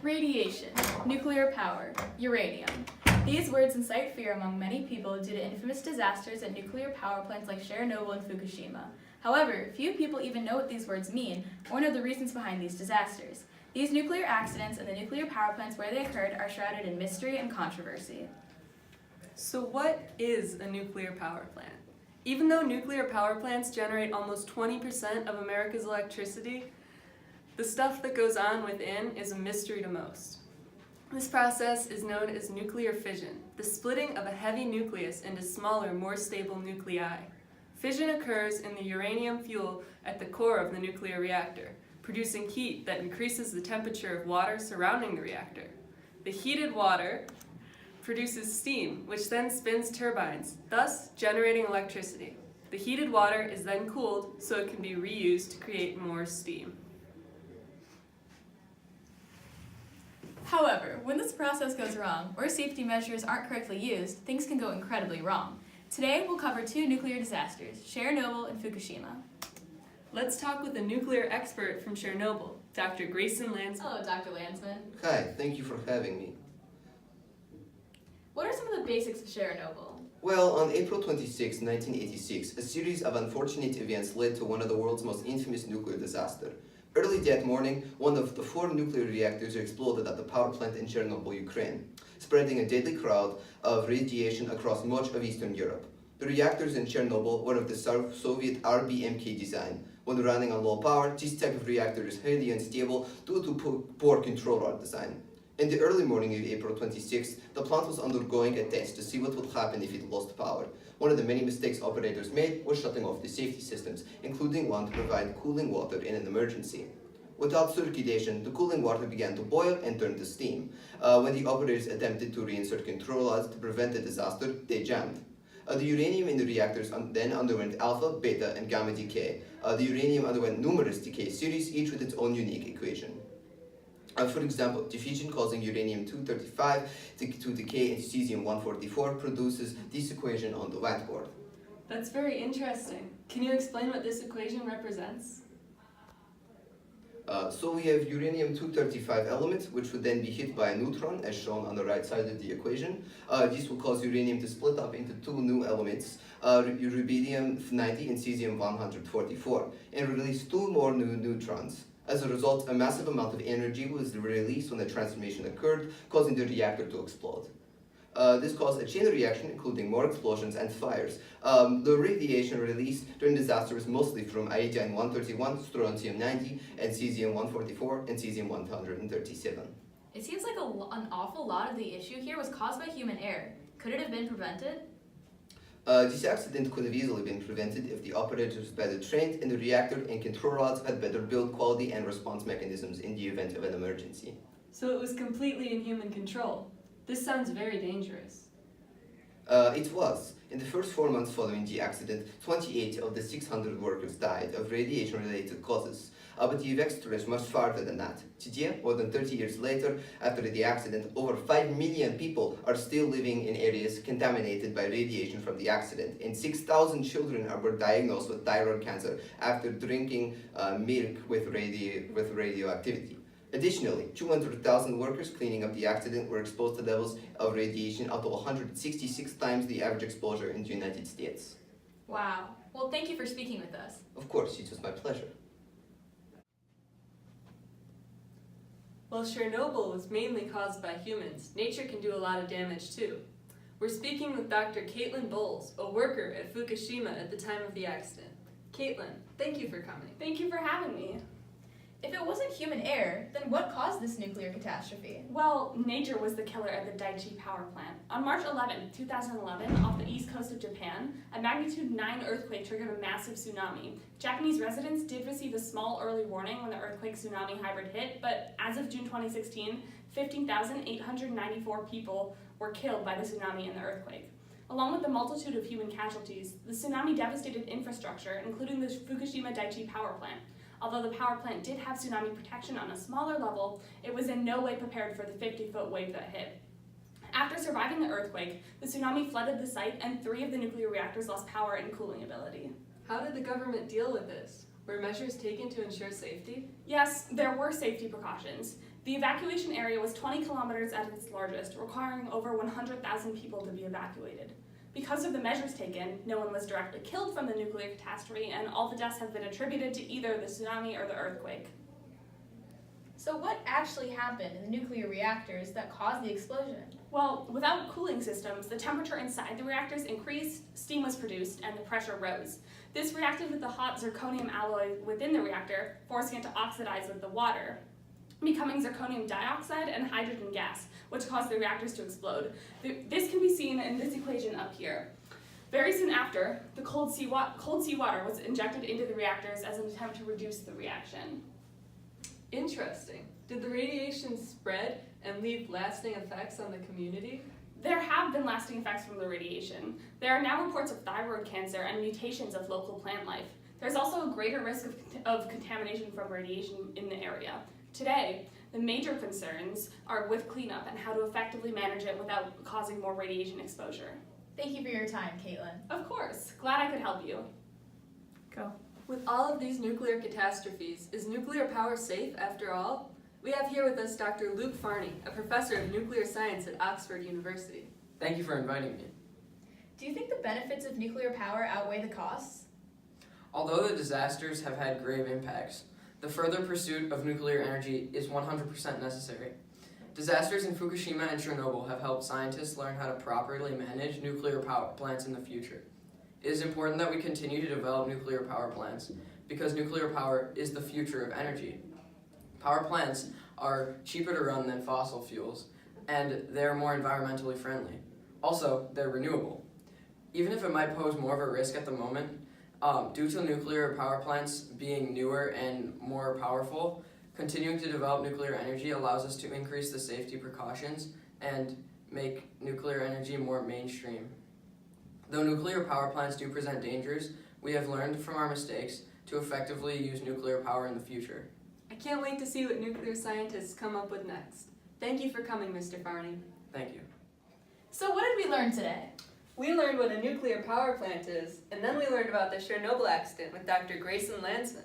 Radiation, nuclear power, uranium. These words incite fear among many people due to infamous disasters at nuclear power plants like Chernobyl and Fukushima. However, few people even know what these words mean or know the reasons behind these disasters. These nuclear accidents and the nuclear power plants where they occurred are shrouded in mystery and controversy. So what is a nuclear power plant? Even though nuclear power plants generate almost 20% of America's electricity, the stuff that goes on within is a mystery to most. This process is known as nuclear fission, the splitting of a heavy nucleus into smaller, more stable nuclei. Fission occurs in the uranium fuel at the core of the nuclear reactor, producing heat that increases the temperature of water surrounding the reactor. The heated water produces steam, which then spins turbines, thus generating electricity. The heated water is then cooled so it can be reused to create more steam. However, when this process goes wrong or safety measures aren't correctly used, things can go incredibly wrong. Today, we'll cover two nuclear disasters, Chernobyl and Fukushima. Let's talk with a nuclear expert from Chernobyl, Dr. Grayson Landsman. Hello, Dr. Landsman. Hi, thank you for having me. What are some of the basics of Chernobyl? Well, on April 26, 1986, a series of unfortunate events led to one of the world's most infamous nuclear disasters. Early that morning, one of the 4 nuclear reactors exploded at the power plant in Chernobyl, Ukraine, spreading a deadly cloud of radiation across much of Eastern Europe. The reactors in Chernobyl were of the Soviet RBMK design. When running on low power, this type of reactor is highly unstable due to poor control rod design. In the early morning of April 26, the plant was undergoing a test to see what would happen if it lost power. One of the many mistakes operators made was shutting off the safety systems, including one to provide cooling water in an emergency. Without circulation, the cooling water began to boil and turn to steam. When the operators attempted to reinsert control rods to prevent the disaster, they jammed. The uranium in the reactors then underwent alpha, beta, and gamma decay. The uranium underwent numerous decay series, each with its own unique equation. For example, diffusion causing uranium-235 to decay into cesium-144 produces this equation on the whiteboard. That's very interesting. Can you explain what this equation represents? So we have uranium-235 element, which would then be hit by a neutron, as shown on the right side of the equation. This will cause uranium to split up into 2 new elements, rubidium-90 and cesium-144, and release 2 more new neutrons. As a result, a massive amount of energy was released when the transformation occurred, causing the reactor to explode. This caused a chain reaction, including more explosions and fires. The radiation released during the disaster was mostly from iodine-131, strontium-90, and cesium-144 and cesium-137. It seems like an awful lot of the issue here was caused by human error. Could it have been prevented? This accident could have easily been prevented if the operators were better trained and the reactor and control rods had better build quality and response mechanisms in the event of an emergency. So it was completely in human control. This sounds very dangerous. It was. In the first 4 months following the accident, 28 of the 600 workers died of radiation-related causes. But the effects stretched much farther than that. Today, more than 30 years later, after the accident, over 5 million people are still living in areas contaminated by radiation from the accident, and 6,000 children were diagnosed with thyroid cancer after drinking milk with radioactivity. Additionally, 200,000 workers cleaning up the accident were exposed to levels of radiation up to 166 times the average exposure in the United States. Wow. Well, thank you for speaking with us. Of course, it was my pleasure. While Chernobyl was mainly caused by humans, nature can do a lot of damage too. We're speaking with Dr. Caitlin Bowles, a worker at Fukushima at the time of the accident. Caitlin, thank you for coming. Thank you for having me. If it wasn't human error, then what caused this nuclear catastrophe? Well, nature was the killer at the Daiichi power plant. On March 11, 2011, off the east coast of Japan, a magnitude 9 earthquake triggered a massive tsunami. Japanese residents did receive a small early warning when the earthquake-tsunami hybrid hit, but as of June 2016, 15,894 people were killed by the tsunami and the earthquake. Along with the multitude of human casualties, the tsunami devastated infrastructure, including the Fukushima Daiichi power plant. Although the power plant did have tsunami protection on a smaller level, it was in no way prepared for the 50-foot wave that hit. After surviving the earthquake, the tsunami flooded the site and 3 of the nuclear reactors lost power and cooling ability. How did the government deal with this? Were measures taken to ensure safety? Yes, there were safety precautions. The evacuation area was 20 kilometers at its largest, requiring over 100,000 people to be evacuated. Because of the measures taken, no one was directly killed from the nuclear catastrophe, and all the deaths have been attributed to either the tsunami or the earthquake. So what actually happened in the nuclear reactors that caused the explosion? Well, without cooling systems, the temperature inside the reactors increased, steam was produced, and the pressure rose. This reacted with the hot zirconium alloy within the reactor, forcing it to oxidize with the water, becoming zirconium dioxide and hydrogen gas, which caused the reactors to explode. This can be seen in this equation up here. Very soon after, the cold seawater was injected into the reactors as an attempt to reduce the reaction. Interesting. Did the radiation spread and leave lasting effects on the community? There have been lasting effects from the radiation. There are now reports of thyroid cancer and mutations of local plant life. There's also a greater risk of contamination from radiation in the area. Today, the major concerns are with cleanup and how to effectively manage it without causing more radiation exposure. Thank you for your time, Caitlin. Of course, glad I could help you. Go. With all of these nuclear catastrophes, is nuclear power safe after all? We have here with us Dr. Luke Farney, a professor of nuclear science at Oxford University. Thank you for inviting me. Do you think the benefits of nuclear power outweigh the costs? Although the disasters have had grave impacts, the further pursuit of nuclear energy is 100% necessary. Disasters in Fukushima and Chernobyl have helped scientists learn how to properly manage nuclear power plants in the future. It is important that we continue to develop nuclear power plants because nuclear power is the future of energy. Power plants are cheaper to run than fossil fuels, and they're more environmentally friendly. Also, they're renewable. Even if it might pose more of a risk at the moment, due to nuclear power plants being newer and more powerful, continuing to develop nuclear energy allows us to increase the safety precautions and make nuclear energy more mainstream. Though nuclear power plants do present dangers, we have learned from our mistakes to effectively use nuclear power in the future. I can't wait to see what nuclear scientists come up with next. Thank you for coming, Mr. Farney. Thank you. So what did we learn today? We learned what a nuclear power plant is, and then we learned about the Chernobyl accident with Dr. Grayson Landsman.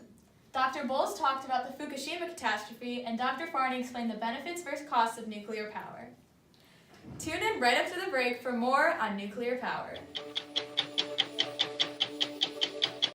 Dr. Bowles talked about the Fukushima catastrophe, and Dr. Farney explained the benefits versus costs of nuclear power. Tune in right after the break for more on nuclear power.